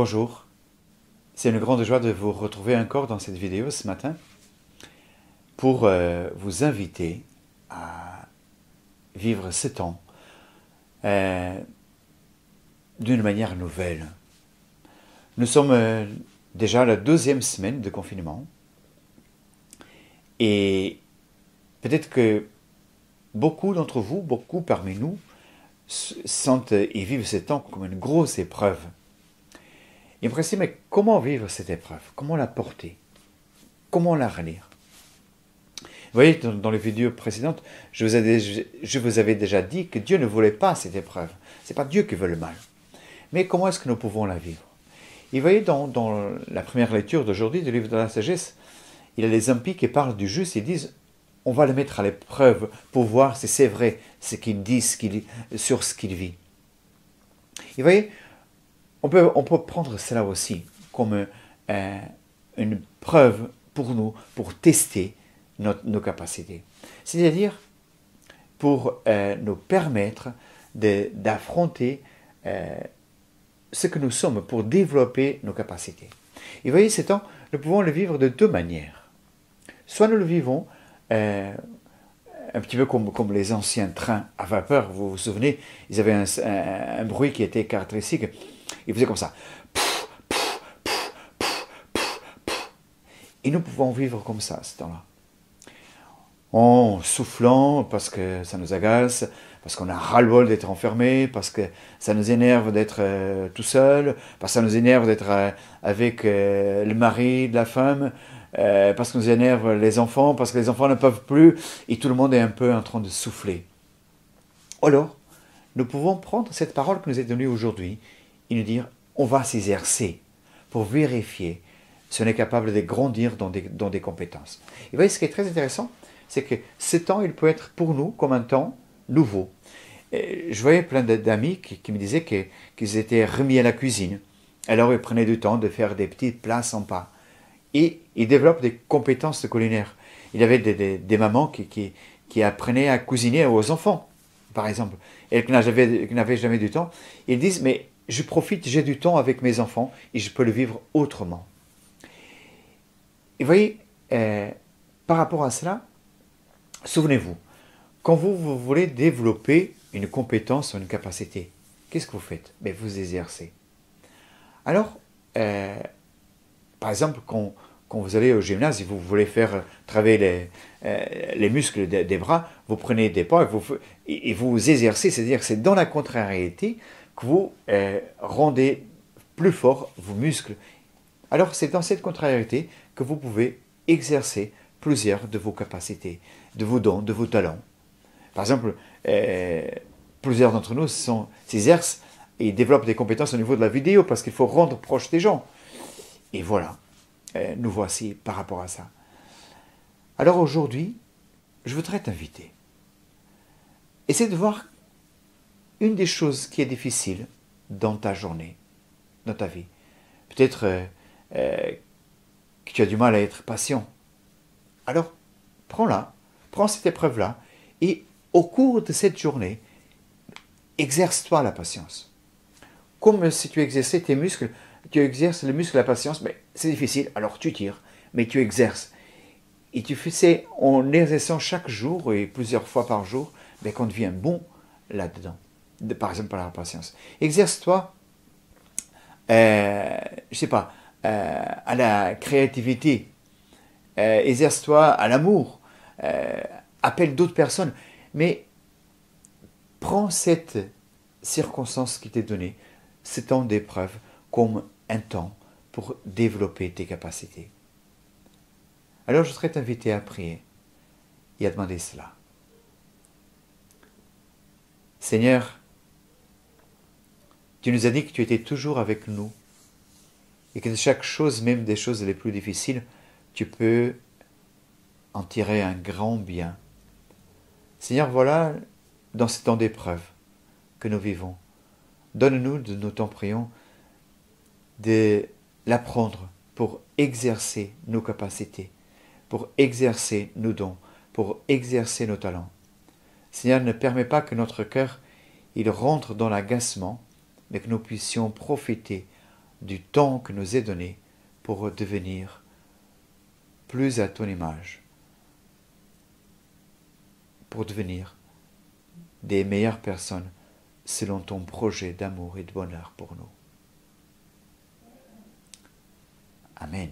Bonjour, c'est une grande joie de vous retrouver encore dans cette vidéo ce matin pour vous inviter à vivre ce temps d'une manière nouvelle. Nous sommes déjà à la 2e semaine de confinement et peut-être que beaucoup d'entre vous, beaucoup parmi nous, sentent et vivent ce temps comme une grosse épreuve. Et me dit, mais comment vivre cette épreuve? Comment la porter? Comment la relire? Vous voyez, dans les vidéos précédentes, je vous avais déjà dit que Dieu ne voulait pas cette épreuve. Ce n'est pas Dieu qui veut le mal. Mais comment est-ce que nous pouvons la vivre? Et vous voyez, dans la première lecture d'aujourd'hui du livre de la sagesse, il y a les impies qui parlent du juste et disent, on va le mettre à l'épreuve pour voir si c'est vrai ce qu'il dit sur ce qu'il vit. Et vous voyez, on peut prendre cela aussi comme une preuve pour nous, pour tester nos capacités. C'est-à-dire pour nous permettre d'affronter ce que nous sommes, pour développer nos capacités. Et vous voyez, ce temps, nous pouvons le vivre de deux manières. Soit nous le vivons un petit peu comme les anciens trains à vapeur, vous vous souvenez, ils avaient un bruit qui était caractéristique. Ils faisaient comme ça. Et nous pouvons vivre comme ça, ce temps-là. En soufflant parce que ça nous agace, parce qu'on a ras-le-bol d'être enfermé, parce que ça nous énerve d'être tout seul, parce que ça nous énerve d'être avec le mari de la femme, parce que ça nous énerve les enfants, parce que les enfants ne peuvent plus, et tout le monde est un peu en train de souffler. Alors, nous pouvons prendre cette parole qui nous est donnée aujourd'hui et nous dire, on va s'exercer pour vérifier si on est capable de grandir dans des compétences. Et vous voyez, ce qui est très intéressant, c'est que ce temps, il peut être pour nous comme un temps nouveau. Et je voyais plein d'amis qui me disaient qu'ils étaient remis à la cuisine. Alors, ils prenaient du temps de faire des petites plats sympas. Et ils développent des compétences culinaires. Il y avait des mamans qui apprenaient à cuisiner aux enfants, par exemple, et qui n'avaient jamais du temps. Ils disent, mais je profite, j'ai du temps avec mes enfants et je peux le vivre autrement. Et vous voyez, par rapport à cela, souvenez-vous, quand vous voulez développer une compétence ou une capacité, qu'est-ce que vous faites? Mais vous exercez. Alors, par exemple, quand vous allez au gymnase et vous voulez faire travailler les muscles des bras, vous prenez des pas et vous exercez, c'est-à-dire que c'est dans la contrariété que vous rendez plus fort vos muscles. Alors c'est dans cette contrariété que vous pouvez exercer plusieurs de vos capacités, de vos dons, de vos talents. Par exemple, plusieurs d'entre nous s'exercent et développent des compétences au niveau de la vidéo parce qu'il faut rendre proche des gens. Et voilà, nous voici par rapport à ça. Alors aujourd'hui, je voudrais t'inviter. Essaie de voir une des choses qui est difficile dans ta journée, dans ta vie. Peut-être que tu as du mal à être patient. Alors, prends cette épreuve-là, et au cours de cette journée, exerce-toi la patience. Comme si tu exerçais tes muscles, tu exerces le muscle de la patience, mais c'est difficile, alors tu tires, mais tu exerces. Et tu fais ça en exerçant chaque jour et plusieurs fois par jour, mais qu'on devient bon là-dedans. Par exemple, par la patience. Exerce-toi, je sais pas, à la créativité. Exerce-toi à l'amour. Appelle d'autres personnes. Mais prends cette circonstance qui t'est donnée, ce temps d'épreuve, comme un temps pour développer tes capacités. Alors je serais t'inviter à prier et à demander cela. Seigneur, tu nous as dit que tu étais toujours avec nous et que de chaque chose, même des choses les plus difficiles, tu peux en tirer un grand bien. Seigneur, voilà, dans ce temps d'épreuve que nous vivons, donne-nous, nous t'en prions, de l'apprendre pour exercer nos capacités, pour exercer nos dons, pour exercer nos talents. Seigneur, ne permets pas que notre cœur il rentre dans l'agacement, mais que nous puissions profiter du temps qui nous est donné pour devenir plus à ton image, pour devenir des meilleures personnes selon ton projet d'amour et de bonheur pour nous. Amen.